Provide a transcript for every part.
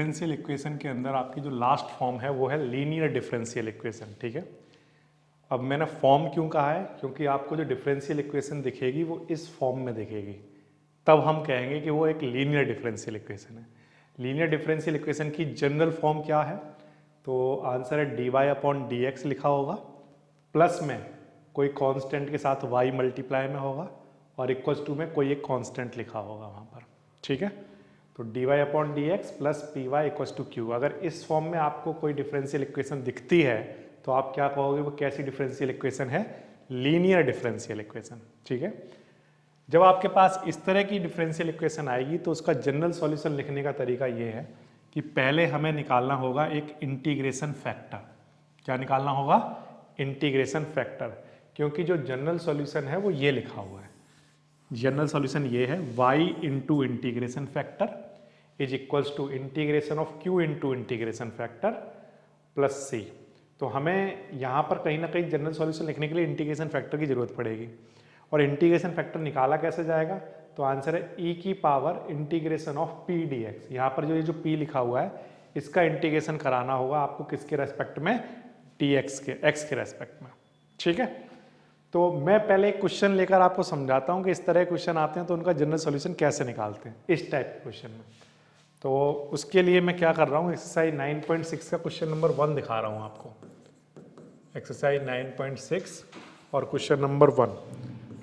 Differential equation के अंदर आपकी जो लास्ट फॉर्म है वो है लीनियर डिफरेंशियल इक्वेशन, ठीक है। अब मैंने फॉर्म क्यों कहा है, क्योंकि आपको जो डिफरेंशियल इक्वेशन दिखेगी वो इस फॉर्म में दिखेगी, तब हम कहेंगे कि वो एक लीनियर डिफरेंशियल इक्वेशन है। लीनियर डिफरेंशियल इक्वेशन की जनरल फॉर्म क्या है, तो आंसर है dy/dx लिखा होगा, प्लस में कोई कांस्टेंट के साथ y मल्टीप्लाई में होगा और इक्वल्स टू में कोई एक कांस्टेंट लिखा होगा वहाँ पर, ठीक है। तो dy/dx plus py equals to q। अगर इस फॉर्म में आपको कोई डिफरेंशियल इक्वेशन दिखती है तो आप क्या कहोगे, वो कैसी डिफरेंशियल इक्वेशन है, लीनियर डिफरेंशियल इक्वेशन, ठीक है। जब आपके पास इस तरह की डिफरेंशियल इक्वेशन आएगी तो उसका जनरल सॉल्यूशन लिखने का तरीका ये है कि पहले हमें निकालना होगा एक इंटीग्रेशन फैक्टर। क्या निकालना होगा, इंटीग्रेशन फैक्टर, क्योंकि जो जनरल सॉल्यूशन है वो ये लिखा हुआ है। जनरल सॉल्यूशन ये है y into integration factor is equals to integration of q into integration factor plus c। तो हमें यहाँ पर कहीं ना कहीं जनरल सॉल्यूशन लिखने के लिए इंटीग्रेशन फैक्टर की जरूरत पड़ेगी। और इंटीग्रेशन फैक्टर निकाला कैसे जाएगा, तो आंसर है e की power integration of p dx। यहाँ पर जो ये जो p लिखा हुआ है इसका इंटीग्रेशन कराना होगा आपको किसके रेस्पेक्ट में, dx के, x के रेस्पेक्ट में, ठीक है। तो मैं पहले एक क्वेश्चन लेकर आपको समझाता हूँ कि इस तरह क्वेश्चन आते हैं तो उनका जनरल सॉल्यूशन कैसे निकालते हैं इस टाइप के क्वेश्चन में। तो उसके लिए मैं क्या कर रहा हूँ, एक्सरसाइज 9.6 का क्वेश्चन नंबर 1 दिखा रहा हूँ आपको। एक्सरसाइज 9.6 और क्वेश्चन नंबर 1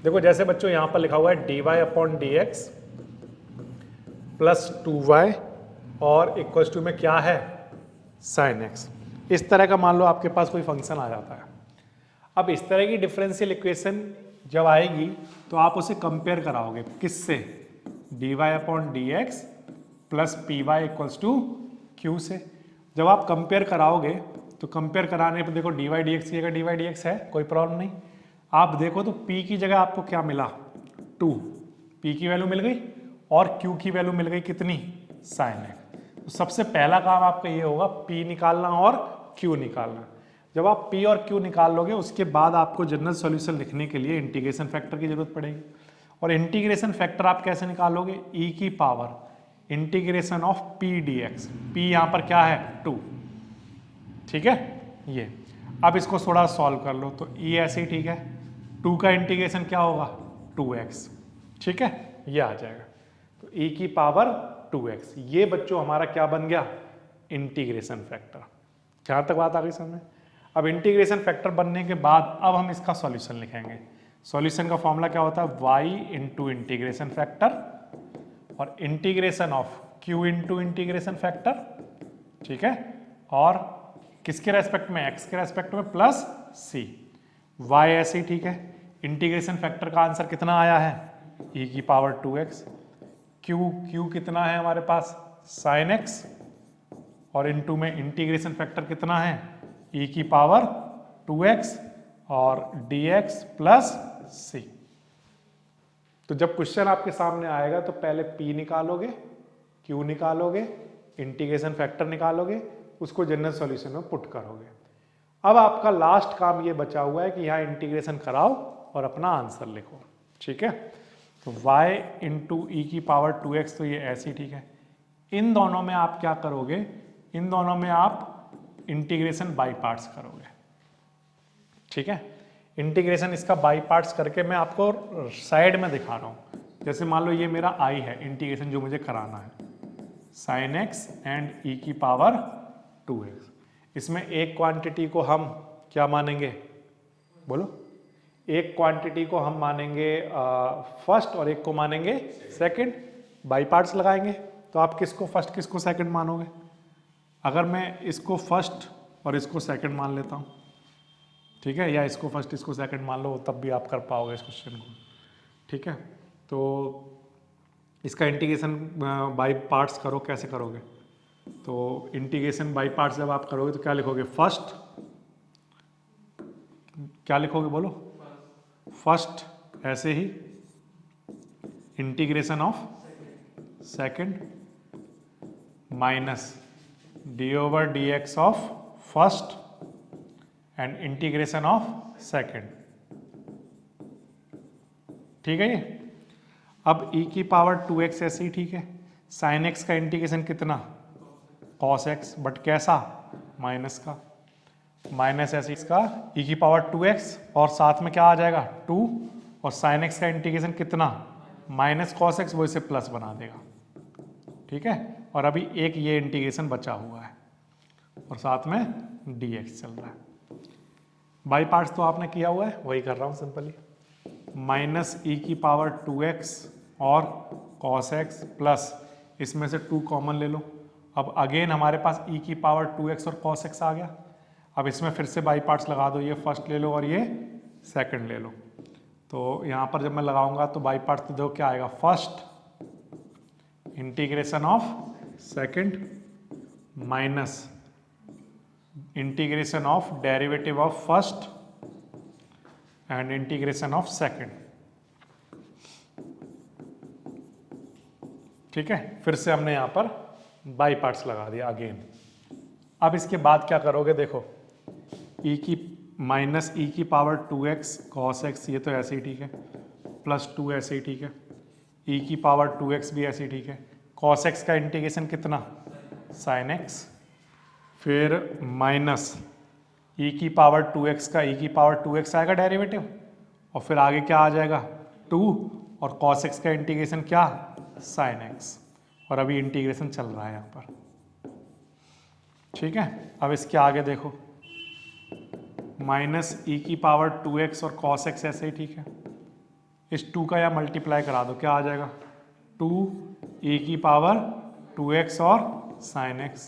देखो। जैसे बच्चों यहाँ पर लिखा हुआ है dy/dx प्लस 2y और इक्वल्स टू में क्या है, sin x। इस तरह का मान लो आपके पास कोई फंक्शन आ जाता है। अब इस तरह की डिफरेंशियल इक्वेशन जब आएगी तो आप उसे कंपेयर कराओगे किससे, dy/dx plus py equals to q से। जब आप कंपेयर कराओगे तो कंपेयर कराने पर देखो dy/dx की जगह dy/dx है, कोई प्रॉब्लम नहीं। आप देखो तो p की जगह आपको क्या मिला, 2, p की वैल्यू मिल गई और q की वैल्यू मिल गई कितनी, sin x। तो सबसे पहला काम आपका ये होगा p निकालना और q निकालना। जब आप p और q निकाल लोगे उसके बाद आपको जनरल सॉल्यूशन लिखने के लिए इंटीग्रेशन फैक्टर की जरूरत पड़ेगी। और इंटीग्रेशन फैक्टर आप कैसे निकालोगे, e की power integration of p dx। p यहाँ पर क्या है, 2, ठीक है ये। अब इसको थोड़ा सॉल्व कर लो तो e ऐसे ही ठीक है, 2 का इंटीग्रेशन क्या होगा, 2x, ठीक है, ये आ जाएगा। तो e की पावर 2x, ये बच्चों हमारा क्या बन गया, इंटीग्रेशन फैक्टर। जहाँ तक बात आ गई समझ में। अब इंटीग्रेशन फैक्टर बनने के बाद अब हम इसका सॉल्यूशन लिखेंगे। सॉल्यूशन का फॉर्मूला क्या होता है, y इंटू इंटीग्रेशन फैक्टर और integration of q into integration factor, ठीक है, और किसके रेस्पेक्ट में, x के रेस्पेक्ट में प्लस c। y ऐसे ही ठीक है। इंटीग्रेशन फैक्टर का आंसर कितना आया है, e की पावर 2x। q कितना है हमारे पास, sin x, और इनटू में इंटीग्रेशन फैक्टर कितना है, e की पावर 2x और dx प्लस c। तो जब क्वेश्चन आपके सामने आएगा तो पहले p निकालोगे, q निकालोगे, इंटीग्रेशन फैक्टर निकालोगे, उसको जनरल सॉल्यूशन में पुट करोगे। अब आपका लास्ट काम ये बचा हुआ है कि यहाँ इंटीग्रेशन कराओ और अपना आंसर लिखो, ठीक है। तो y इंटू ई की पावर 2x, तो ये ऐसी ठीक है। इन दोनों में आप क्या करोगे, इन दोनों में आप इंटीग्रेशन बाई पार्ट्स करोगे, ठीक है। इंटीग्रेशन इसका बाई पार्ट्स करके मैं आपको साइड में दिखा रहा हूँ। जैसे मान लो ये मेरा i है, इंटीग्रेशन जो मुझे कराना है, sin x एंड e की पावर 2x। इसमें एक क्वांटिटी को हम क्या मानेंगे, बोलो, एक क्वांटिटी को हम मानेंगे फर्स्ट और एक को मानेंगे सेकंड। बाई पार्ट्स लगाएंगे तो आप किसको फर्स्ट किसको सेकंड मानोगे। अगर मैं इसको फर्स्ट और इसको सेकंड मान लेता हूँ, ठीक है, या इसको फर्स्ट इसको सेकंड मान लो, तब भी आप कर पाओगे इस क्वेश्चन को, ठीक है। तो इसका इंटीग्रेशन बाई पार्ट्स करो, कैसे करोगे, तो इंटीग्रेशन बाई पार्ट्स जब आप करोगे तो क्या लिखोगे, फर्स्ट, क्या लिखोगे बोलो, फर्स्ट, ऐसे ही integration of second minus d over d x of first and integration of second, ठीक है ये। अब e की पावर 2x ऐसे ही ठीक है। sin x का इंटीग्रेशन कितना, कॉस एक्स, बट कैसा, माइनस का, माइनस ऐसे इसका e की पावर 2x और साथ में क्या आ जाएगा 2 और साइन एक्स का इंटीग्रेशन कितना माइनस कॉस एक्स, वो इसे प्लस बना देगा। ठीक है, और अभी एक ये इंटीग्रेशन बचा हुआ है और साथ में dx चल रहा है। बाई पार्ट्स तो आपने किया हुआ है, वही कर रहा हूँ सिंपली, माइनस e की पावर 2x और कॉस एक्स प्लस इसमें से 2 कॉमन ले लो। अब अगेन हमारे पास e की पावर 2x और cos x आ गया। अब इसमें फिर से बाई पार्ट्स लगा दो, ये फर्स्ट ले लो और ये सेकंड ले लो। तो यहाँ पर जब मैं लगाऊंगा तो बाई पार्ट्स तो देखो क्या आएगा, first integration of second minus integration of derivative of first and integration of second. ठीक है, फिर से हमने यहाँ पर बाई पार्ट्स लगा दिया अगेन। अब इसके बाद क्या करोगे, देखो e की माइनस ई की पावर 2x cos x, ये तो ऐसे ही ठीक है, प्लस 2 ऐसे ही ठीक है, e की पावर 2x भी ऐसे ही ठीक है, cos x का इंटीग्रेशन कितना sin x, फिर माइनस e की पावर 2x का e की पावर 2x आएगा डेरिवेटिव और फिर आगे क्या आ जाएगा 2 और cos x का इंटीग्रेशन क्या sin x, और अभी इंटीग्रेशन चल रहा है यहाँ पर। ठीक है, अब इसके आगे देखो माइनस ई की पावर 2x और cos x ऐसे ही ठीक है, इस 2 का यहाँ मल्टीप्लाई करा दो, क्या आ जाएगा 2 e की पावर 2x और sin x,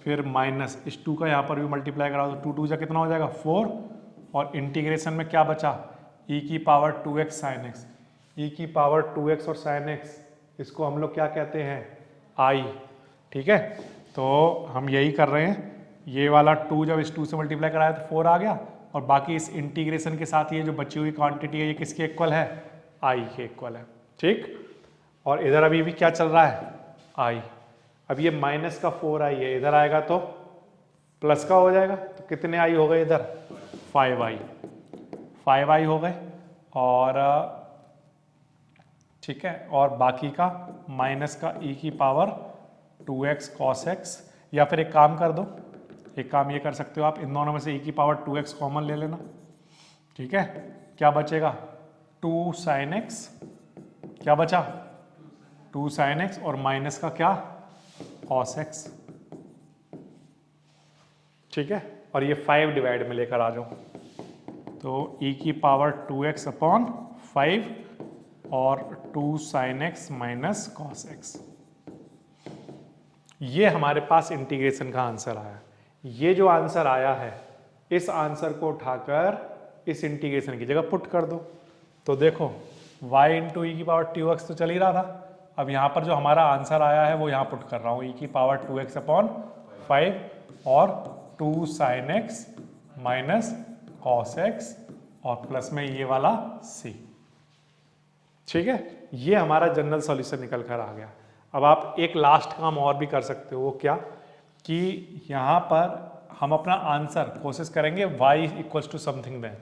फिर माइनस इस 2 का यहाँ पर भी मल्टीप्लाई करा दो, 2 2 जा कितना हो जाएगा 4 और इंटीग्रेशन में क्या बचा e की power 2x sin x, e की पावर 2x और sin x इसको हम लोग क्या कहते हैं i। ठीक है, तो हम यही कर रहे हैं, ये वाला 2 जब इस 2 से मल्टीप्लाई कराया तो 4 आ गया और बाकी इस इंटीग्रेशन के साथ ये जो बची हुई क्वांटिटी है ये किसके इक्वल है i के इक्वल है। ठीक, और इधर अभी भी क्या चल रहा है i, अब ये माइनस का 4i है, इधर आएगा तो प्लस का हो जाएगा, तो कितने i हो गए इधर 5i हो गए, और ठीक है, और बाकी का माइनस का e की पावर 2x cos x, या फिर एक काम कर दो, एक काम ये कर सकते हो आप, इन दोनों में से e की पावर 2x कॉमन ले लेना। ठीक है, क्या बचेगा 2 sin x, क्या बचा 2 sin x और माइनस का क्या cos x। ठीक है, और ये 5 डिवाइड में लेकर आ जाओ, तो e की पावर 2x अपॉन 5 और 2 sin x minus cos x, ये हमारे पास इंटीग्रेशन का आंसर आया। ये जो आंसर आया है इस आंसर को उठाकर इस इंटीग्रेशन की जगह पुट कर दो, तो देखो y इंटू ई की पावर 2x तो चल ही रहा था, अब यहाँ पर जो हमारा आंसर आया है वो यहाँ पुट कर रहा हूँ, e की पावर 2x अपॉन 5 और 2 sin x minus cos x और प्लस में ये वाला c। ठीक है, ये हमारा जनरल सॉल्यूशन निकल कर आ गया। अब आप एक लास्ट काम और भी कर सकते हो, वो क्या कि यहाँ पर हम अपना आंसर कोशिश करेंगे y इक्वल्स टू समथिंग दें,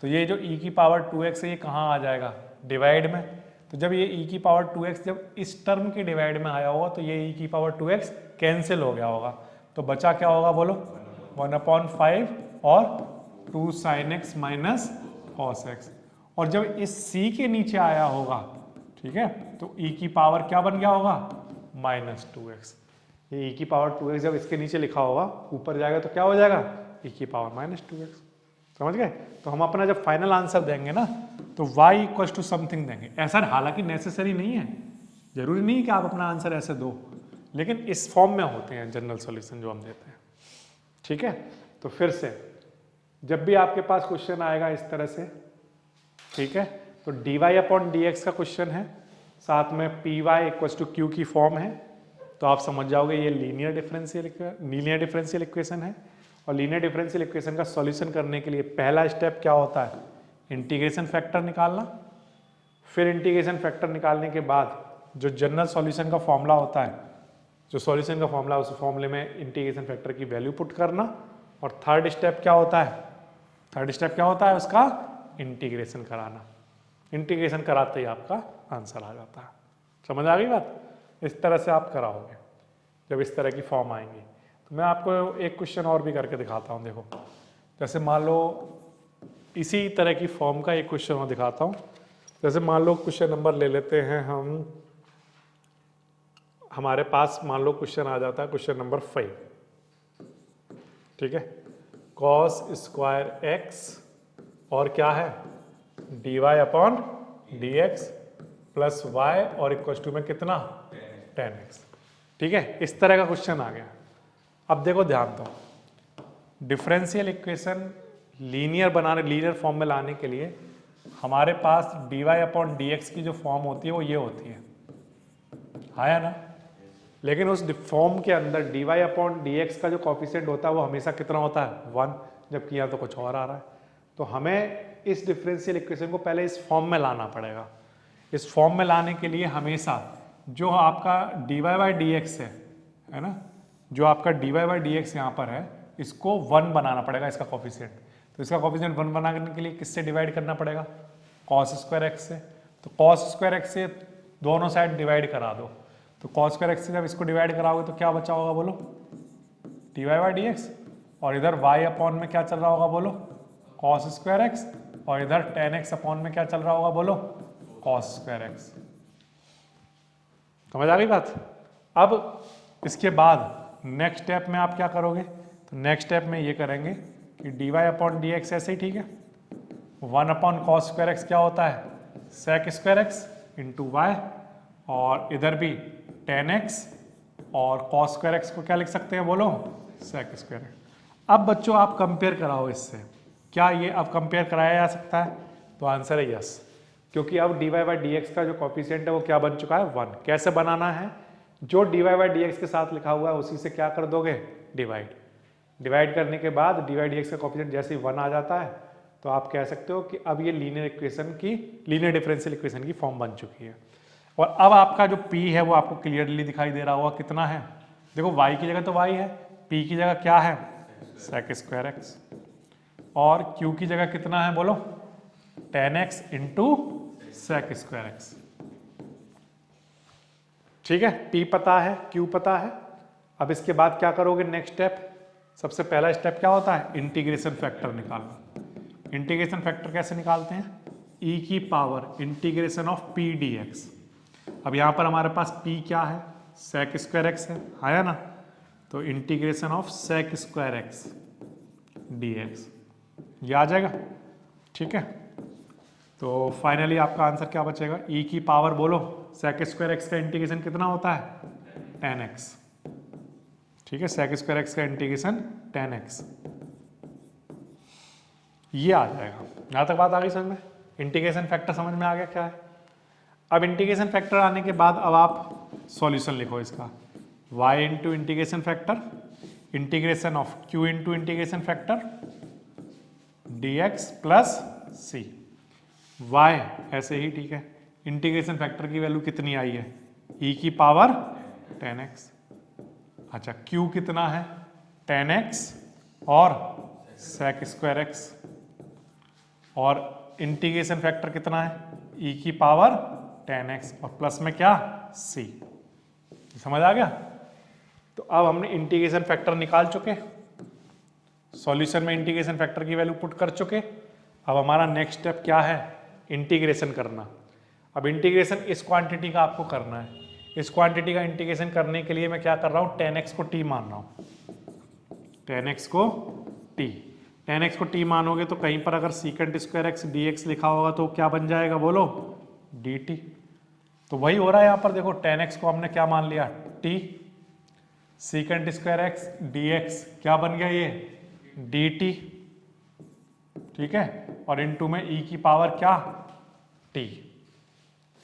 तो ये जो e की पावर 2x है ये कहाँ आ जाएगा डिवाइड में, तो जब ये e की पावर 2x जब इस टर्म के डिवाइड में आया होगा तो ये e की पावर 2x कैंसिल हो गया होगा, तो बचा क्या होगा बोलो 1/5 और 2 sin x minus cos x, और जब इस c के नीचे आया होगा, ठीक है, तो e की पावर क्या बन गया होगा -2x, ये e की पावर 2x जब इसके नीचे लिखा होगा ऊपर जाएगा तो क्या हो जाएगा e की पावर -2x। समझ गए, तो हम अपना जब फाइनल आंसर देंगे ना तो y इक्वल्स टू समथिंग देंगे, ऐसा हालांकि नेसेसरी नहीं है, जरूरी नहीं है कि आप अपना आंसर ऐसे दो, लेकिन इस फॉर्म में होते हैं जनरल सॉल्यूशन जो हम देते हैं। ठीक है, तो फिर से जब भी आपके पास क्वेश्चन आएगा इस तरह से, ठीक है, तो dy अपॉन dx का क्वेश्चन है, साथ में py इक्वल्स टू q की फॉर्म है, तो आप समझ जाओगे ये लीनियर डिफरेंशियल इक्वेशन है, और लीनियर डिफरेंशियल इक्वेशन का सॉल्यूशन करने के लिए पहला स्टेप क्या होता है इंटीग्रेशन फैक्टर निकालना, फिर इंटीग्रेशन फैक्टर निकालने के बाद जो जनरल सॉल्यूशन का फॉर्मूला होता है, जो सॉल्यूशन का फॉर्मूला उस फॉर्मूले में इंटीग्रेशन फैक्टर की वैल्यू पुट करना, और थर्ड स्टेप क्या होता है उसका इंटीग्रेशन कराना, इंटीग्रेशन कराते ही आपका आंसर आ जाता है। समझ आ गई बात, इस तरह से आप कराओगे। जब इस तरह की फॉर्म आएंगी। तो मैं आपको एक क्वेश्चन और भी करके दिखाता हूँ। देखो जैसे मान लो इसी तरह की फॉर्म का एक क्वेश्चन और दिखाता हूँ। जैसे मान लो क्वेश्चन नंबर ले लेते हैं हम, हमारे पास मान लो क्वेश्चन आ जाता है क्वेश्चन नंबर 5, ठीक है। कॉस स्क्वायर एक्स और क्या है dy upon dx plus y और इक्वल टू में कितना 10x, ठीक है। इस तरह का क्वेश्चन आ गया। अब देखो ध्यान दो, डिफरेंशियल इक्वेशन लीनियर फॉर्म में लाने के लिए हमारे पास dy अपॉन dx की जो फॉर्म होती है वो ये होती है, आया ना। लेकिन उस फॉर्म के अंदर dy अपॉन dx का जो कॉफिशिएंट होता है वो हमेशा कितना होता है 1, जबकि यहाँ तो कुछ और आ रहा है। तो हमें इस डिफरेंशियल इक्वेशन को पहले इस फॉर्म में लाना पड़ेगा। इस फॉर्म में लाने के लिए हमेशा जो आपका dy बाई dx है ना, जो आपका dy बाई dx यहाँ पर है, इसको 1 बनाना पड़ेगा इसका कॉफिशिएंट। तो इसका कॉफिशिएंट 1 बनाने के लिए किससे डिवाइड करना पड़ेगा, कॉस स्क्वायर एक्स से। तो कॉस स्क्वायर एक्स से दोनों साइड डिवाइड करा दो। तो कॉस स्क्वायर एक्स से जब इसको डिवाइड कराओगे तो क्या बचा होगा बोलो, dy बाई dx, और इधर y अपॉन में क्या चल रहा होगा बोलो, कॉस स्क्वायर एक्स, और इधर tan x अपॉन में क्या चल रहा होगा बोलो, कॉस स्क्वायर एक्स। समझ आ गई बात। अब इसके बाद नेक्स्ट स्टेप में आप क्या करोगे, तो नेक्स्ट स्टेप में ये करेंगे कि dy अपॉन dx ऐसे ही, ठीक है। 1 अपॉन कॉस स्क्वायर एक्स क्या होता है, sec square x into y, और इधर भी tan x और कॉस स्क्वायर एक्स को क्या लिख सकते हैं बोलो, सेक स्क्वायर एक्स। अब बच्चों आप कंपेयर कराओ इससे, क्या ये अब कंपेयर कराया जा सकता है, तो आंसर है यस, क्योंकि अब dy बाई dx का जो कॉफिशिएंट है वो क्या बन चुका है 1। कैसे बनाना है, जो dy बाई dx के साथ लिखा हुआ है उसी से क्या कर दोगे डिवाइड करने के बाद dy dx का कॉफिशिएंट जैसे ही 1 आ जाता है तो आप कह सकते हो कि अब ये लीनियर डिफरेंशियल इक्वेशन की फॉर्म बन चुकी है। और अब आपका जो p है वो आपको क्लियरली दिखाई दे रहा होगा कितना है, देखो y की जगह तो y है, p की जगह क्या है सेक स्क्वायर एक्स, और q की जगह कितना है बोलो tan x into sec square x, ठीक है। p पता है, q पता है। अब इसके बाद क्या करोगे, नेक्स्ट स्टेप, सबसे पहला स्टेप क्या होता है, इंटीग्रेशन फैक्टर निकालना। इंटीग्रेशन फैक्टर कैसे निकालते हैं, e की power integration of p dx। अब यहां पर हमारे पास p क्या है, सेक स्क्वायर एक्स है, आया ना। तो integration of sec square x dx ये आ जाएगा, ठीक है। तो फाइनली आपका आंसर क्या बचेगा, e की पावर बोलो सेक स्क्वायर एक्स का इंटीग्रेशन कितना होता है tan x, ठीक है। सेक स्क्वायर एक्स का इंटीग्रेशन tan x ये आ जाएगा। यहां तक बात आ गई समझ में, इंटीग्रेशन फैक्टर समझ में आ गया क्या है। अब इंटीग्रेशन फैक्टर आने के बाद अब आप सॉल्यूशन लिखो इसका, y into integration factor integration of q into integration factor dx plus c, y ऐसे ही, ठीक है। इंटीग्रेशन फैक्टर की वैल्यू कितनी आई है, e की पावर tan x, अच्छा q कितना है tan x और सेक स्क्वायर एक्स, और इंटीग्रेशन फैक्टर कितना है e की पावर tan x और प्लस में क्या c, समझ आ गया। तो अब हमने इंटीग्रेशन फैक्टर निकाल चुके, सॉल्यूशन में इंटीग्रेशन फैक्टर की वैल्यू पुट कर चुके। अब हमारा नेक्स्ट स्टेप क्या है, इंटीग्रेशन करना। अब इंटीग्रेशन इस क्वांटिटी का आपको करना है। इस क्वांटिटी का इंटीग्रेशन करने के लिए मैं क्या कर रहा हूँ, tan x को t मान रहा हूँ, tan x को t। tan x को t मानोगे तो कहीं पर अगर सीकेंट स्क्वायर एक्स dx लिखा होगा तो क्या बन जाएगा बोलो dt। तो वही हो रहा है यहाँ पर, देखो tan x को हमने क्या मान लिया t, secant square x dx क्या बन गया ये dt, ठीक है। और इनटू में e की पावर क्या t,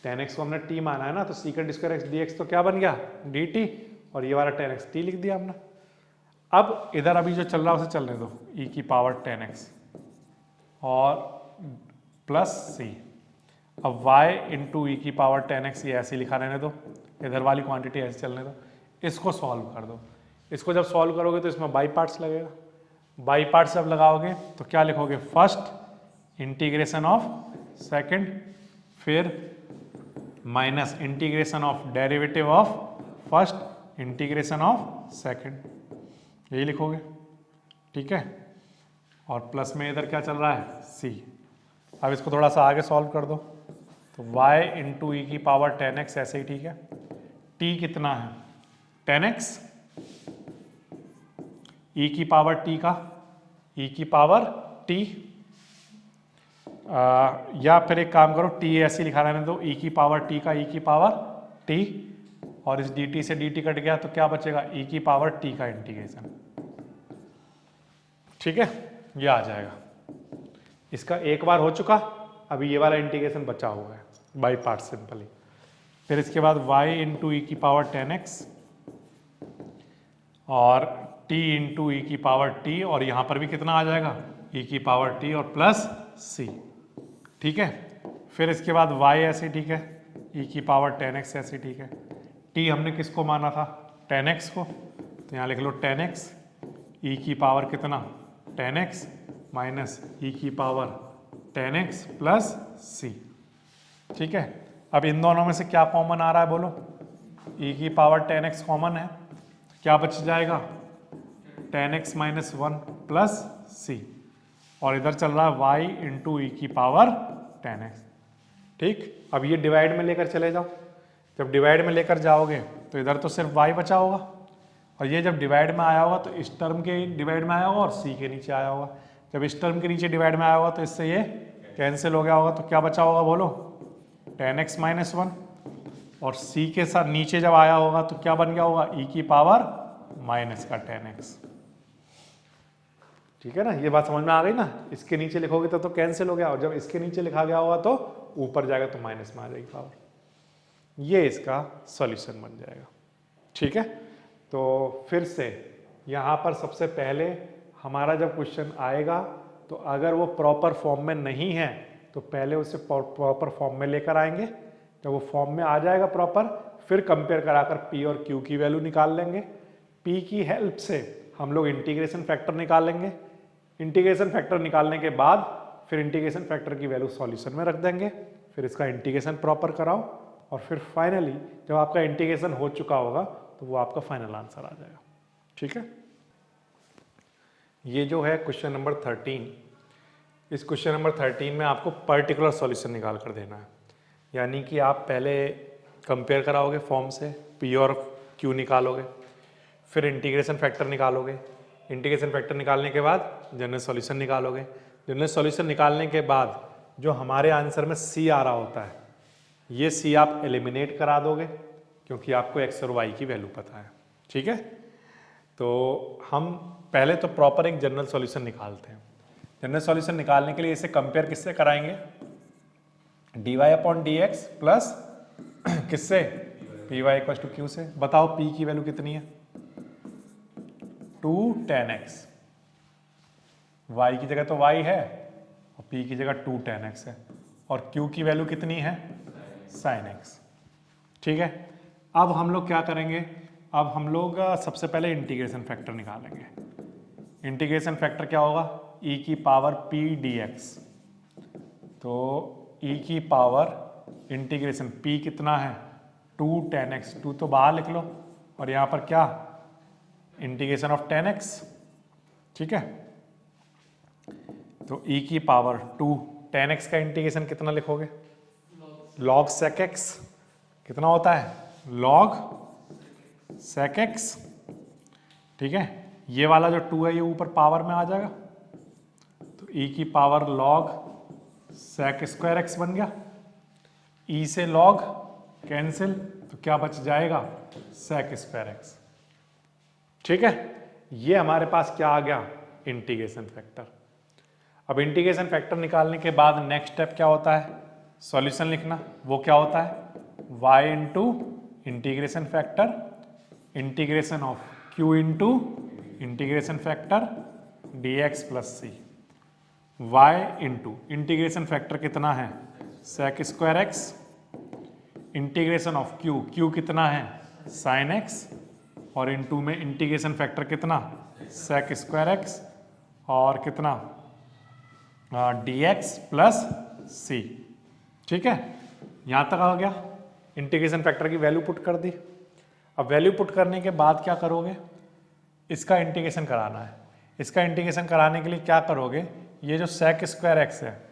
tan x को हमने t माना है ना, तो सीकेंट स्क्वायर एक्स dx तो क्या बन गया dt, और ये वाला tan x t लिख दिया हमने। अब इधर अभी जो चल रहा है उसे चलने दो, e की पावर tan x और प्लस c। अब y इंटू ई की पावर tan x ये ऐसे लिखा रहने दो, इधर वाली क्वांटिटी ऐसे चलने दो। इसको सॉल्व कर दो, इसको जब सॉल्व करोगे तो इसमें बाई पार्ट्स लगेगा। बाई पार्ट्स जब लगाओगे तो क्या लिखोगे, फर्स्ट इंटीग्रेशन ऑफ सेकंड, फिर minus integration of derivative of first, integration of second, यही लिखोगे, ठीक है। और प्लस में इधर क्या चल रहा है, c। अब इसको थोड़ा सा आगे सॉल्व कर दो, तो y इंटू ई की पावर 10x ऐसे ही, ठीक है। t कितना है 10x, e की पावर t का e की पावर t, या फिर एक काम करो t ऐसे लिखा रहने दो, e की पावर t का e की पावर t, और इस dt से dt कट गया तो क्या बचेगा, e की पावर t का इंटीग्रेशन, ठीक है, ये आ जाएगा। इसका एक बार हो चुका, अभी ये वाला इंटीग्रेशन बचा हुआ है बाई पार्ट सिंपली। फिर इसके बाद y इंटू ई की पावर 10x और t इंटू ई की पावर t, और यहाँ पर भी कितना आ जाएगा, e की पावर t और प्लस c, ठीक है। फिर इसके बाद y ऐसे, ठीक है, e की पावर 10x ऐसे, ठीक है। t हमने किसको माना था, 10x को, तो यहाँ लिख लो 10x, e की पावर कितना 10x माइनस e की पावर 10x प्लस c, ठीक है। अब इन दोनों में से क्या कॉमन आ रहा है बोलो, e की पावर 10x कॉमन है, क्या बच जाएगा 10x माइनस 1 प्लस c, और इधर चल रहा है y इंटू ई की पावर 10x, ठीक। अब ये डिवाइड में लेकर चले जाओ, जब डिवाइड में लेकर जाओगे तो इधर तो सिर्फ y बचा होगा, और ये जब डिवाइड में आया होगा तो इस टर्म के डिवाइड में आया होगा और c के नीचे आया होगा, जब इस टर्म के नीचे डिवाइड में आया होगा तो इससे ये कैंसिल हो गया होगा, तो क्या बचा होगा बोलो 10x माइनस 1, और c के साथ नीचे जब आया होगा तो क्या बन गया होगा, e की पावर माइनस का 10x, ठीक है ना। ये बात समझ में आ गई ना, इसके नीचे लिखोगे तो कैंसिल हो गया, और जब इसके नीचे लिखा गया होगा तो ऊपर जाएगा तो माइनस में आ जाएगी पावर, ये इसका सॉल्यूशन बन जाएगा, ठीक है। तो फिर से यहाँ पर सबसे पहले हमारा जब क्वेश्चन आएगा तो अगर वो प्रॉपर फॉर्म में नहीं है तो पहले उसे प्रॉपर फॉर्म में लेकर आएंगे, जब वो फॉर्म में आ जाएगा प्रॉपर, फिर कंपेयर कराकर p और q की वैल्यू निकाल लेंगे। p की हेल्प से हम लोग इंटीग्रेशन फैक्टर निकाल लेंगे, इंटीग्रेशन फैक्टर निकालने के बाद फिर इंटीग्रेशन फैक्टर की वैल्यू सॉल्यूशन में रख देंगे, फिर इसका इंटीग्रेशन प्रॉपर कराओ, और फिर फाइनली जब आपका इंटीग्रेशन हो चुका होगा तो वो आपका फाइनल आंसर आ जाएगा, ठीक है। ये जो है क्वेश्चन नंबर 13, इस क्वेश्चन नंबर 13 में आपको पर्टिकुलर सॉल्यूशन निकाल कर देना है, यानी कि आप पहले कंपेयर कराओगे फॉर्म से, p और q निकालोगे, फिर इंटीग्रेशन फैक्टर निकालोगे, इंटीग्रेशन फैक्टर निकालने के बाद जनरल सॉल्यूशन निकालोगे, जनरल सॉल्यूशन निकालने के बाद जो हमारे आंसर में c आ रहा होता है, ये c आप एलिमिनेट करा दोगे क्योंकि आपको x और y की वैल्यू पता है, ठीक है। तो हम पहले तो प्रॉपर एक जनरल सॉल्यूशन निकालते हैं। जनरल सॉल्यूशन निकालने के लिए इसे कंपेयर किससे कराएंगे, dy अपॉन dx प्लस किससे, py इक्वल टू q से। बताओ p की वैल्यू कितनी है, 2 10x, y की जगह तो y है और p की जगह 2 10x है, और q की वैल्यू कितनी है sin x, ठीक है। अब हम लोग क्या करेंगे, अब हम लोग सबसे पहले इंटीग्रेशन फैक्टर निकालेंगे। इंटीग्रेशन फैक्टर क्या होगा, e की पावर p dx, तो e की पावर इंटीग्रेशन p कितना है 2 10x, 2 तो बाहर लिख लो, और यहाँ पर क्या इंटीग्रेशन ऑफ 10x, ठीक है। तो e की पावर 2 10x का इंटीग्रेशन कितना लिखोगे, log sec x, कितना होता है log sec x, ठीक है। ये वाला जो 2 है ये ऊपर पावर में आ जाएगा, तो e की power log sec square x बन गया, e से log कैंसिल, तो क्या बच जाएगा sec स्क्वायर x, ठीक है। ये हमारे पास क्या आ गया, इंटीग्रेशन फैक्टर। अब इंटीग्रेशन फैक्टर निकालने के बाद नेक्स्ट स्टेप क्या होता है, सॉल्यूशन लिखना। वो क्या होता है, y into integration factor, integration of q into integration factor dx plus c, y into integration factor कितना है sec square x, integration of q कितना है sin x, और इंटू में इंटीग्रेशन फैक्टर कितना sec स्क्वायर x और कितना dx plus c, ठीक है। यहाँ तक आ गया, इंटीग्रेशन फैक्टर की वैल्यू पुट कर दी। अब वैल्यू पुट करने के बाद क्या करोगे, इसका इंटीग्रेशन कराना है। इसका इंटीग्रेशन कराने के लिए क्या करोगे, ये जो sec स्क्वायर एक्स है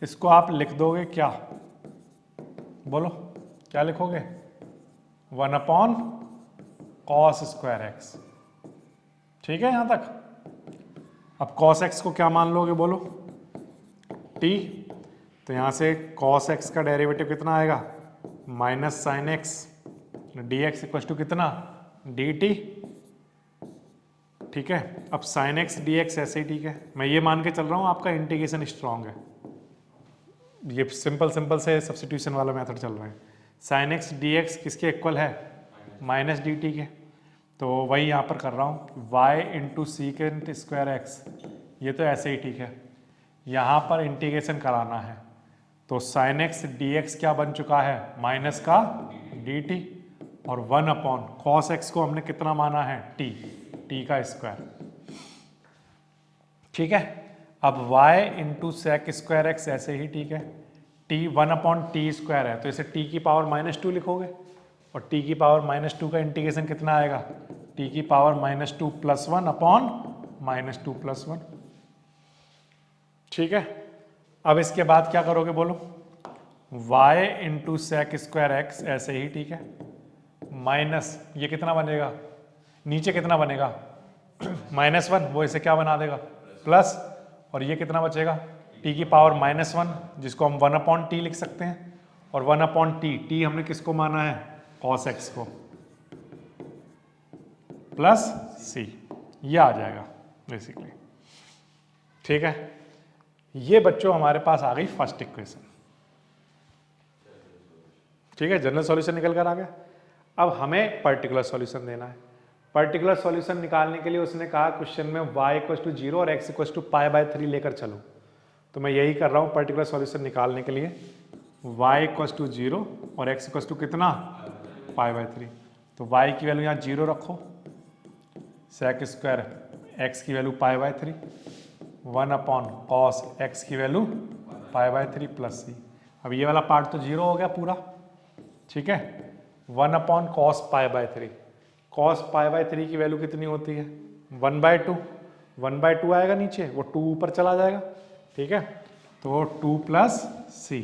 इसको आप लिख दोगे क्या, बोलो क्या लिखोगे, 1/cos स्क्वायर एक्स। ठीक है यहां तक। अब cos x को क्या मान लोगे, बोलो t। तो यहां से cos x का डेरिवेटिव कितना आएगा, minus sine x d x equal to कितना, डी टी। ठीक है, अब साइन एक्स डी एक्स ऐसे ही ठीक है। मैं ये मान के चल रहा हूं आपका इंटीग्रेशन स्ट्रांग है, ये सिंपल से सब्स्टिट्यूशन वाला मेथड चल रहा है। साइन एक्स डी एक्स किसके इक्वल है, माइनस डी टी के। तो वही यहाँ पर कर रहा हूँ, y into secant square x, ये तो ऐसे ही ठीक है। यहाँ पर इंटीग्रेशन कराना है तो साइन एक्स डी एक्स क्या बन चुका है, माइनस का डी टी, और 1/cos x को हमने कितना माना है, t का स्क्वायर। ठीक है, अब y into sec square x ऐसे ही ठीक है। t 1/t स्क्वायर है तो इसे t की पावर -2 लिखोगे, और t की पावर -2 का इंटीग्रेशन कितना आएगा, t की पावर -2 + 1/-2 + 1। ठीक है, अब इसके बाद क्या करोगे, बोलो y into sec square x ऐसे ही ठीक है, माइनस ये कितना बनेगा, नीचे कितना बनेगा -1, वो इसे क्या बना देगा प्लस, और ये कितना बचेगा t की पावर -1 जिसको हम 1/t लिख सकते हैं, और 1/t हमने किसको माना है, cos x को, प्लस c, ये आ जाएगा बेसिकली। ठीक है, ये बच्चों हमारे पास आ गई फर्स्ट इक्वेशन। ठीक है, जनरल सॉल्यूशन निकल कर आ गया। अब हमें पर्टिकुलर सॉल्यूशन देना है। पर्टिकुलर सॉल्यूशन निकालने के लिए उसने कहा क्वेश्चन में y = 0 और x = π/3 लेकर चलो, तो मैं यही कर रहा हूँ। पर्टिकुलर सॉल्यूशन निकालने के लिए y = 0 और x = कितना, π/3। तो y की वैल्यू यहाँ 0 रखो, सेक स्क्वायर x की वैल्यू π/3, 1/cos x की वैल्यू π/3 + c। अब ये वाला पार्ट तो 0 हो गया पूरा। ठीक है, 1/cos π/3, cos π/3 की वैल्यू कितनी होती है, 1/2, 1/2 आएगा नीचे, वो 2 ऊपर चला जाएगा। ठीक है, तो 2 + c,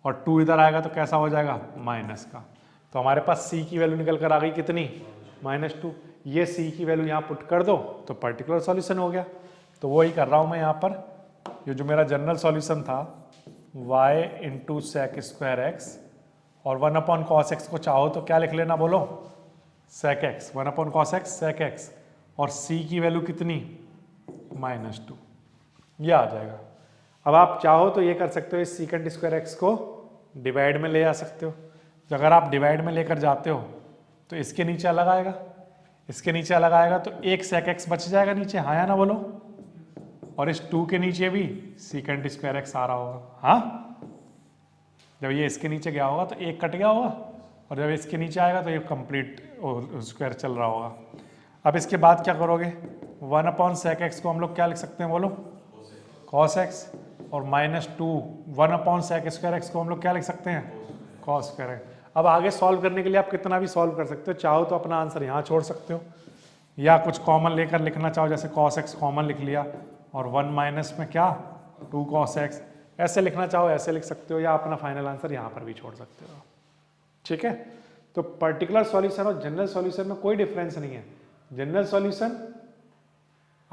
और 2 इधर आएगा तो कैसा हो जाएगा, माइनस का। तो हमारे पास c की वैल्यू निकल कर आ गई कितनी, -2। ये c की वैल्यू यहाँ पुट कर दो तो पर्टिकुलर सॉल्यूशन हो गया। तो वही कर रहा हूँ मैं यहाँ पर। ये जो मेरा जनरल सॉल्यूशन था y into sec square x, और 1/cos x को चाहो तो क्या लिख लेना, बोलो sec x, 1/cos x sec x, और c की वैल्यू कितनी, -2, ये आ जाएगा। अब आप चाहो तो ये कर सकते हो, इस सीकेंट स्क्वायर एक्स को डिवाइड में ले आ सकते हो। अगर आप डिवाइड में लेकर जाते हो तो इसके नीचे अलग आएगा, इसके नीचे अलग आएगा, तो एक sec x बच जाएगा नीचे, हाँ या ना बोलो, और इस 2 के नीचे भी सीकेंट स्क्वायर एक्स आ रहा होगा। हाँ, जब ये इसके नीचे गया होगा तो एक कट गया होगा, और जब इसके नीचे आएगा तो ये कंप्लीट स्क्वायर चल रहा होगा। अब इसके बाद क्या करोगे, 1/sec x को हम लोग क्या लिख सकते हैं, बोलो cos x, और -2 1/sec स्क्वायर x को हम लोग क्या लिख सकते हैं, cos स्क्वायर x। अब आगे सॉल्व करने के लिए आप कितना भी सॉल्व कर सकते हो, चाहो तो अपना आंसर यहाँ छोड़ सकते हो, या कुछ कॉमन लेकर लिखना चाहो, जैसे cos x कॉमन लिख लिया, और 1 माइनस में क्या 2 cos x, ऐसे लिखना चाहो ऐसे लिख सकते हो, या अपना फाइनल आंसर यहाँ पर भी छोड़ सकते हो। ठीक है, तो पर्टिकुलर सॉल्यूशन और जनरल सॉल्यूशन में कोई डिफरेंस नहीं है। जनरल सॉल्यूशन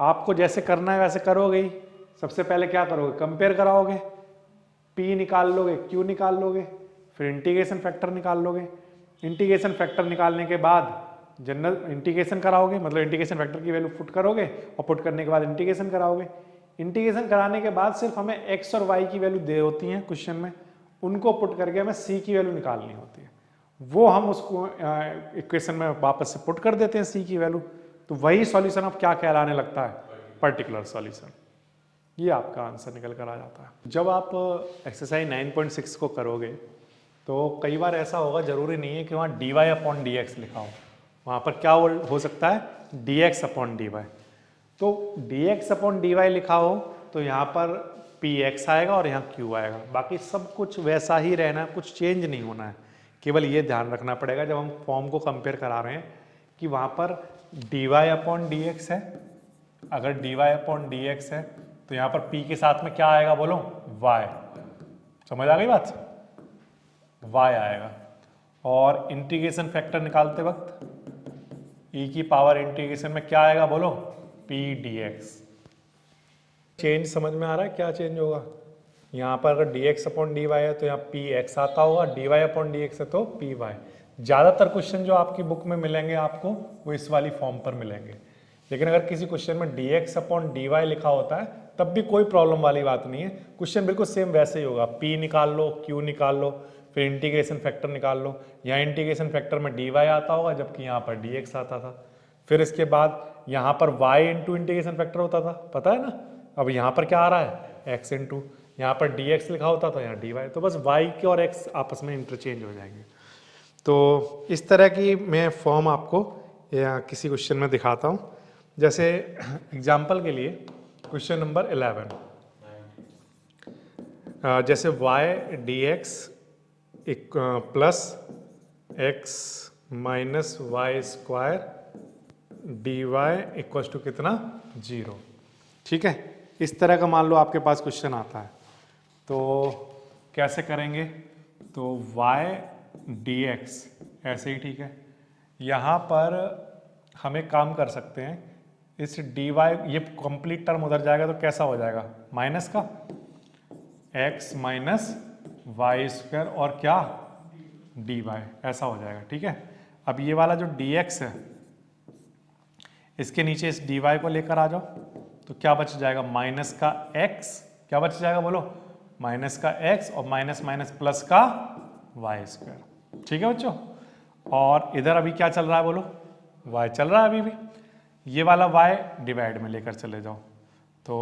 आपको जैसे करना है वैसे करोगे ही। सबसे पहले क्या करोगे, कंपेयर कराओगे, p निकाल लोगे, q निकाल लोगे, फिर इंटीग्रेशन फैक्टर निकाल लोगे। इंटीग्रेशन फैक्टर निकालने के बाद जनरल इंटीग्रेशन कराओगे, मतलब इंटीग्रेशन फैक्टर की वैल्यू पुट करोगे, और पुट करने के बाद इंटीग्रेशन कराओगे। इंटीग्रेशन कराने के बाद सिर्फ हमें x और y की वैल्यू दे होती हैं क्वेश्चन में, उनको पुट करके हमें c की वैल्यू निकालनी होती है, वो हम उसको इक्वेशन में वापस से पुट कर देते हैं c की वैल्यू। तो वही सॉल्यूशन अब क्या कहलाने लगता है, पर्टिकुलर सॉल्यूशन। ये आपका आंसर निकल कर आ जाता है। जब आप एक्सरसाइज 9.6 को करोगे तो कई बार ऐसा होगा, जरूरी नहीं है कि वहाँ dy/dx लिखा हो, वहाँ पर क्या हो सकता है, dx/dy। तो dx/dy लिखा हो तो यहाँ पर px आएगा और यहाँ q आएगा, बाकी सब कुछ वैसा ही रहना है, कुछ चेंज नहीं होना है। केवल ये ध्यान रखना पड़ेगा जब हम फॉर्म को कंपेयर करा रहे हैं कि वहाँ पर dy/dx है। अगर dy/dx है तो यहाँ पर p के साथ में क्या आएगा बोलो, y। समझ आ गई बात, y आएगा। और इंटीग्रेशन फैक्टर निकालते वक्त e की पावर इंटीग्रेशन में क्या आएगा बोलो, p dx। चेंज समझ में आ रहा है, क्या चेंज होगा? यहाँ पर अगर dx/dy है तो यहाँ px आता होगा, dy/dx है तो py। ज़्यादातर क्वेश्चन जो आपकी बुक में मिलेंगे आपको वो इस वाली फॉर्म पर मिलेंगे, लेकिन अगर किसी क्वेश्चन में dx/dy लिखा होता है तब भी कोई प्रॉब्लम वाली बात नहीं है। क्वेश्चन बिल्कुल सेम वैसे ही होगा, p निकाल लो, q निकाल लो, फिर इंटीग्रेशन फैक्टर निकाल लो। यहाँ इंटीग्रेशन फैक्टर में dy आता होगा जबकि यहाँ पर dx आता था। फिर इसके बाद यहाँ पर y इंटू इंटीग्रेशन फैक्टर होता था, पता है ना। अब यहाँ पर क्या आ रहा है, x इंटू, यहाँ पर dx लिखा होता था, यहाँ dy। तो बस y के और x आपस में इंटरचेंज हो जाएंगे। तो इस तरह की मैं फॉर्म आपको या किसी क्वेश्चन में दिखाता हूँ। जैसे एग्जाम्पल के लिए क्वेश्चन नंबर 11, जैसे y dx plus x minus y square dy equal to कितना, 0। ठीक है, इस तरह का मान लो आपके पास क्वेश्चन आता है तो कैसे करेंगे? तो y dx ऐसे ही ठीक है। यहाँ पर हम एक काम कर सकते हैं, इस dy ये कंप्लीट टर्म उधर जाएगा तो कैसा हो जाएगा, माइनस का x माइनस वाई स्क्वायर और क्या dy, ऐसा हो जाएगा। ठीक है, अब ये वाला जो dx है इसके नीचे इस dy को लेकर आ जाओ तो क्या बच जाएगा, माइनस का x, क्या बच जाएगा बोलो, माइनस का x और माइनस माइनस प्लस का वाई स्क्वायर। ठीक है बच्चों, और इधर अभी क्या चल रहा है बोलो, y चल रहा है अभी भी। ये वाला y डिवाइड में लेकर चले जाओ तो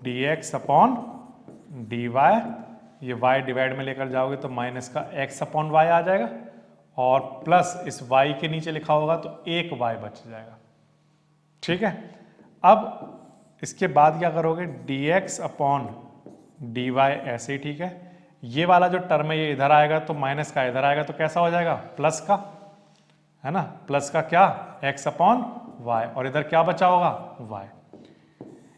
dx/dy, ये y डिवाइड में लेकर जाओगे तो माइनस का x/y आ जाएगा और प्लस इस y के नीचे लिखा होगा तो एक y बच जाएगा। ठीक है, अब इसके बाद क्या करोगे, dx/dy ऐसे ही ठीक है। ये वाला जो टर्म है ये इधर आएगा तो माइनस का इधर आएगा तो कैसा हो जाएगा, प्लस का, है ना, प्लस का क्या, x/y, और इधर क्या बचा होगा, y।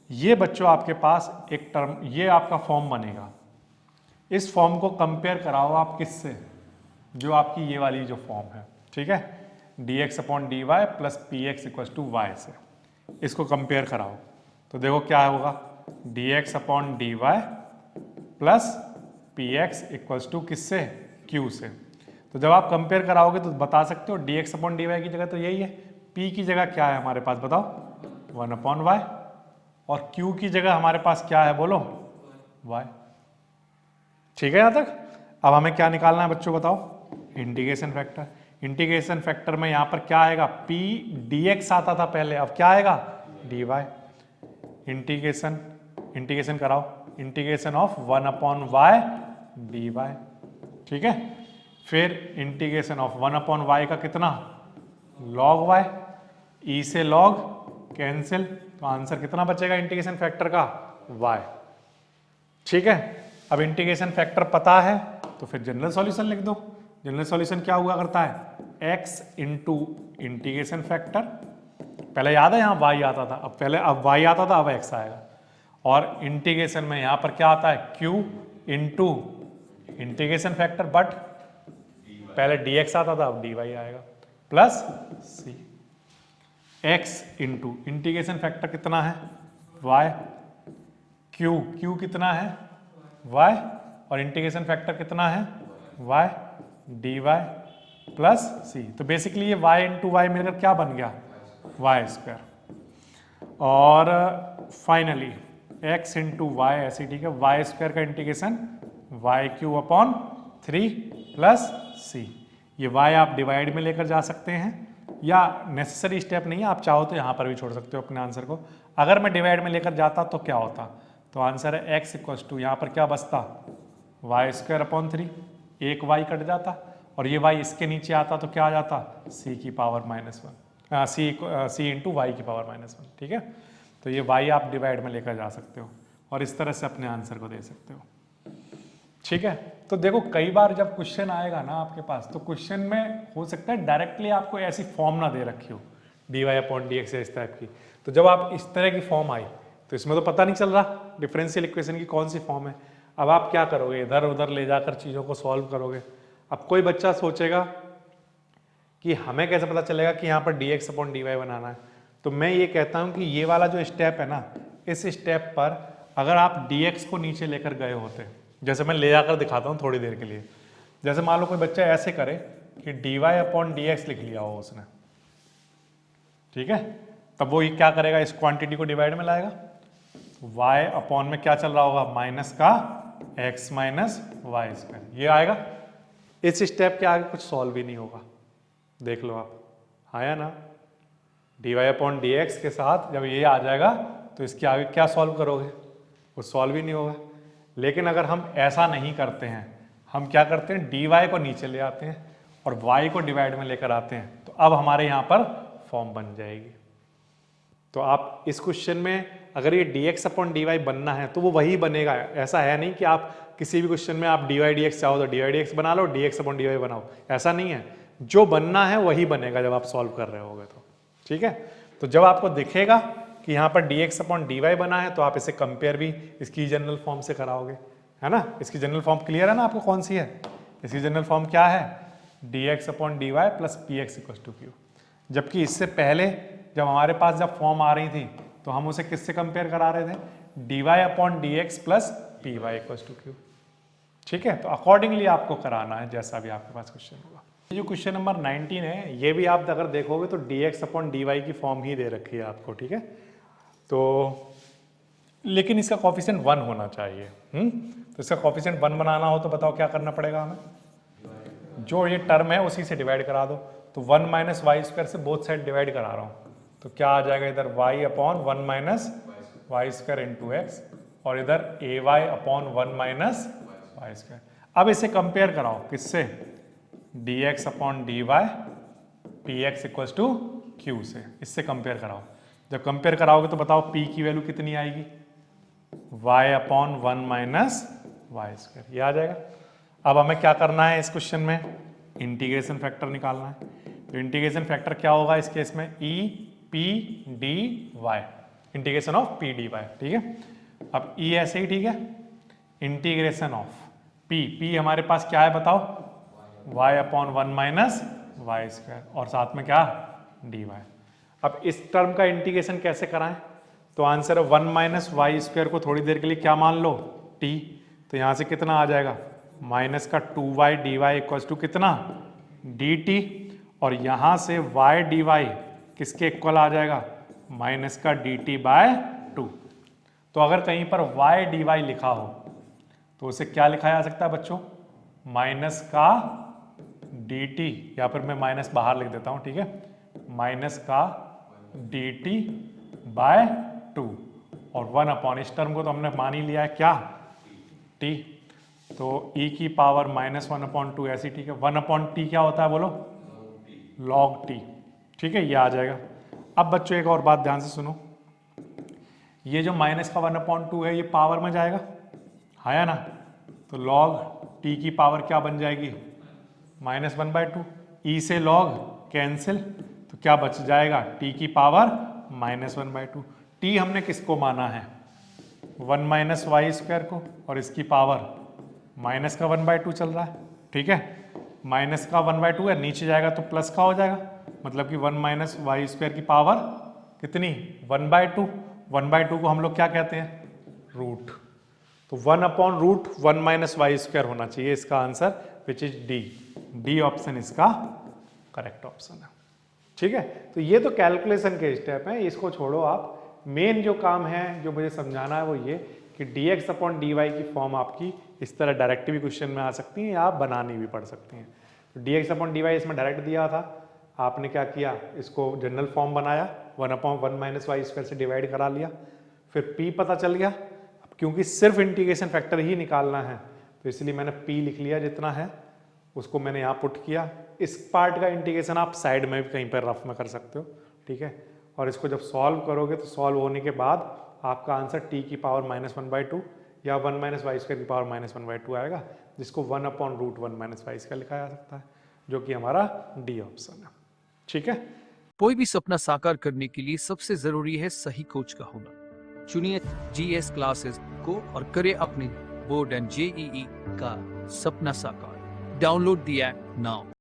ये बच्चों आपके पास एक टर्म, ये आपका फॉर्म बनेगा। इस फॉर्म को कंपेयर कराओ आप किससे, जो आपकी ये वाली जो फॉर्म है। ठीक है, dx/dy plus px equal to y से इसको कंपेयर कराओ तो देखो क्या होगा, dx/dy plus px equals to किससे, q से। तो जब आप कंपेयर कराओगे तो बता सकते हो dx/dy की जगह तो यही है, p की जगह क्या है हमारे पास बताओ, 1/y, और q की जगह हमारे पास क्या है बोलो, y। ठीक है यहाँ तक। अब हमें क्या निकालना है बच्चों बताओ, इंटीग्रेशन फैक्टर। इंटीग्रेशन फैक्टर में यहाँ पर क्या आएगा, p dx आता था पहले, अब क्या आएगा, dy। इंटीग्रेशन कराओ, इंटीग्रेशन ऑफ 1/y dy। ठीक है, फिर इंटीग्रेशन ऑफ 1/y का कितना, log y, e से log कैंसिल, तो आंसर कितना बचेगा इंटीग्रेशन फैक्टर का, y। ठीक है, अब इंटीग्रेशन फैक्टर पता है तो फिर जनरल सॉल्यूशन लिख दो। जनरल सॉल्यूशन क्या हुआ करता है, x इंटू इंटीग्रेशन फैक्टर, पहले याद है यहाँ y आता था, अब y आता था, अब x आएगा, और इंटीग्रेशन में यहाँ पर क्या आता है, q into integration factor, but पहले dx आता था, अब dy आएगा, plus c, x into integration factor कितना है, y, q कितना है, y, और इंटीग्रेशन फैक्टर कितना है, y, dy प्लस c। तो बेसिकली ये y इंटू वाई मिलकर क्या बन गया, वाई स्क्वायर, और फाइनली x इंटू वाई ऐसे ठीक है, वाई स्क्वायर का इंटीग्रेशन y³ प्लस c। ये y आप डिवाइड में लेकर जा सकते हैं या नेसेसरी स्टेप नहीं है, आप चाहो तो यहाँ पर भी छोड़ सकते हो अपने आंसर को। अगर मैं डिवाइड में लेकर जाता तो क्या होता, तो आंसर है x इक्वल्स टू, यहाँ पर क्या बचता, y²/3, एक y कट जाता, और ये y इसके नीचे आता तो क्या आ जाता, c⁻1, c इंटू y⁻1। ठीक है, तो ये y आप डिवाइड में लेकर जा सकते हो और इस तरह से अपने आंसर को दे सकते हो। ठीक है। तो देखो कई बार जब क्वेश्चन आएगा ना आपके पास, तो क्वेश्चन में हो सकता है डायरेक्टली आपको ऐसी फॉर्म ना दे रखी हो dy अपॉन dx इस टाइप की। तो जब आप इस तरह की फॉर्म आई तो इसमें तो पता नहीं चल रहा डिफरेंशियल इक्वेशन की कौन सी फॉर्म है। अब आप क्या करोगे, इधर उधर ले जाकर चीज़ों को सॉल्व करोगे। अब कोई बच्चा सोचेगा कि हमें कैसे पता चलेगा कि यहाँ पर dx अपॉन dy बनाना है। तो मैं ये कहता हूँ कि ये वाला जो स्टेप है ना, इस स्टेप पर अगर आप dx को नीचे लेकर गए होते, जैसे मैं ले जाकर दिखाता हूँ थोड़ी देर के लिए। जैसे मान लो कोई बच्चा ऐसे करे कि dy अपॉन dx लिख लिया हो उसने, ठीक है, तब वो क्या करेगा, इस क्वांटिटी को डिवाइड में लाएगा, y अपॉन में क्या चल रहा होगा, माइनस का x माइनस वाई स्क्वायर, ये आएगा। इस स्टेप के आगे कुछ सॉल्व ही नहीं होगा, देख लो आप, आया ना। dy अपॉन dx के साथ जब ये आ जाएगा तो इसके आगे क्या सॉल्व करोगे, कुछ सॉल्व ही नहीं होगा। लेकिन अगर हम ऐसा नहीं करते हैं, हम क्या करते हैं, dy को नीचे ले आते हैं और y को डिवाइड में लेकर आते हैं, तो अब हमारे यहाँ पर फॉर्म बन जाएगी। तो आप इस क्वेश्चन में अगर ये dx अपॉन dy बनना है तो वो वही बनेगा। ऐसा है नहीं कि आप किसी भी क्वेश्चन में आप dy dx चाहो तो dy dx बना लो, dx अपॉन dy बनाओ, ऐसा नहीं है। जो बनना है वही बनेगा जब आप सॉल्व कर रहे होगे तो, ठीक है। तो जब आपको दिखेगा कि यहाँ पर dx अपॉन dy बना है तो आप इसे कंपेयर भी इसकी जनरल फॉर्म से कराओगे, है ना। इसकी जनरल फॉर्म क्लियर है ना आपको, कौन सी है इसकी जनरल फॉर्म, क्या है, dx upon dy plus px equal to q। जबकि इससे पहले जब हमारे पास जब फॉर्म आ रही थी तो हम उसे किससे कंपेयर करा रहे थे, dy upon dx plus py equal to q, ठीक है। तो अकॉर्डिंगली आपको कराना है जैसा भी आपके पास क्वेश्चन होगा। ये जो क्वेश्चन नंबर 19 है, ये भी आप अगर देखोगे तो dx अपॉन dy की फॉर्म ही दे रखी है आपको, ठीक है। तो लेकिन इसका कोफिशिएंट 1 होना चाहिए। तो इसका कोफिशिएंट 1 बनाना हो तो बताओ क्या करना पड़ेगा हमें, जो ये टर्म है उसी से डिवाइड करा दो। तो 1 माइनस वाई स्क्वायर से बोथ साइड डिवाइड करा रहा हूँ, तो क्या आ जाएगा इधर y upon 1 minus y square into x, और इधर ay upon 1 minus y square. अब इसे कंपेयर कराओ किससे, dx upon dy px equals to q से, इससे कंपेयर कराओ। जब कंपेयर कराओगे तो बताओ p की वैल्यू कितनी आएगी, y upon 1 minus y square, ये आ जाएगा। अब हमें क्या करना है इस क्वेश्चन में, इंटीग्रेशन फैक्टर निकालना है। तो इंटीग्रेशन फैक्टर क्या होगा इस केस में, e p d y, integration of p d y, ठीक है। अब ई ऐसे ही ठीक है, इंटीग्रेशन ऑफ पी हमारे पास क्या है बताओ, y upon 1 minus y square, और साथ में क्या, डी वाई। अब इस टर्म का इंटीग्रेशन कैसे कराएं, तो आंसर है 1 माइनस वाई स्क्वायर को थोड़ी देर के लिए क्या मान लो, t। तो यहाँ से कितना आ जाएगा, माइनस का 2y dy इक्वल्स टू कितना, dt, और यहाँ से y dy किसके इक्वल आ जाएगा, माइनस का dt बाय 2। तो अगर कहीं पर y dy लिखा हो तो उसे क्या लिखा जा सकता है बच्चों, माइनस का dt, या फिर मैं माइनस बाहर लिख देता हूँ, ठीक है, माइनस का dt बाय 2, और 1 अपॉन, इस टर्म को तो हमने मान ही लिया है क्या, t। तो e की पावर माइनस 1 अपॉन 2 ऐसी, ठीक है। 1 अपॉन टी क्या होता है बोलो, log t, ठीक है, ये आ जाएगा। अब बच्चों एक और बात ध्यान से सुनो, ये जो माइनस का 1 अपॉन 2 है ये पावर में जाएगा, है ना। तो log t की पावर क्या बन जाएगी, माइनस 1/2, e से log कैंसिल, तो क्या बच जाएगा, t की पावर माइनस 1/2। t हमने किसको माना है, 1 माइनस वाई स्क्वायर को, और इसकी पावर माइनस का 1/2 चल रहा है, ठीक है। माइनस का 1/2 है, नीचे जाएगा तो प्लस का हो जाएगा, मतलब कि 1 माइनस वाई स्क्वायर की पावर कितनी, 1/2। 1/2 को हम लोग क्या कहते हैं, रूट। तो 1 upon root 1 minus y square होना चाहिए इसका answer, which is D option इसका करेक्ट ऑप्शन है, ठीक है। तो ये तो कैलकुलेशन के स्टेप हैं, इसको छोड़ो आप। मेन जो काम है जो मुझे समझाना है वो ये कि dx अपॉन dy की फॉर्म आपकी इस तरह डायरेक्ट भी क्वेश्चन में आ सकती है या आप बनानी भी पड़ सकती हैं। तो dx अपॉन dy इसमें डायरेक्ट दिया था, आपने क्या किया, इसको जनरल फॉर्म बनाया, 1 अपॉन 1 माइनस वाई स्क्वायर से डिवाइड करा लिया, फिर p पता चल गया। अब क्योंकि सिर्फ इंटीग्रेशन फैक्टर ही निकालना है तो इसलिए मैंने p लिख लिया, जितना है उसको मैंने यहाँ पुट किया। इस पार्ट का इंटीग्रेशन आप साइड में भी कहीं पर रफ में कर सकते हो, ठीक है। और इसको जब सॉल्व करोगे तो सॉल्व होने के बाद आपका आंसर t की पावर माइनस 1/2 या 1 माइनस वाई स्क्वायर की पावर -1/2 आएगा, जिसको 1/√1 माइनस वाई स्क्वायर लिखा जा सकता है, जो कि हमारा डी ऑप्शन है। ठीक है। कोई भी सपना साकार करने के लिए सबसे जरूरी है सही कोच का होना। चुनिए GS क्लासेस को और करें अपने बोर्ड एंड JEE का सपना साकार। Download the app now.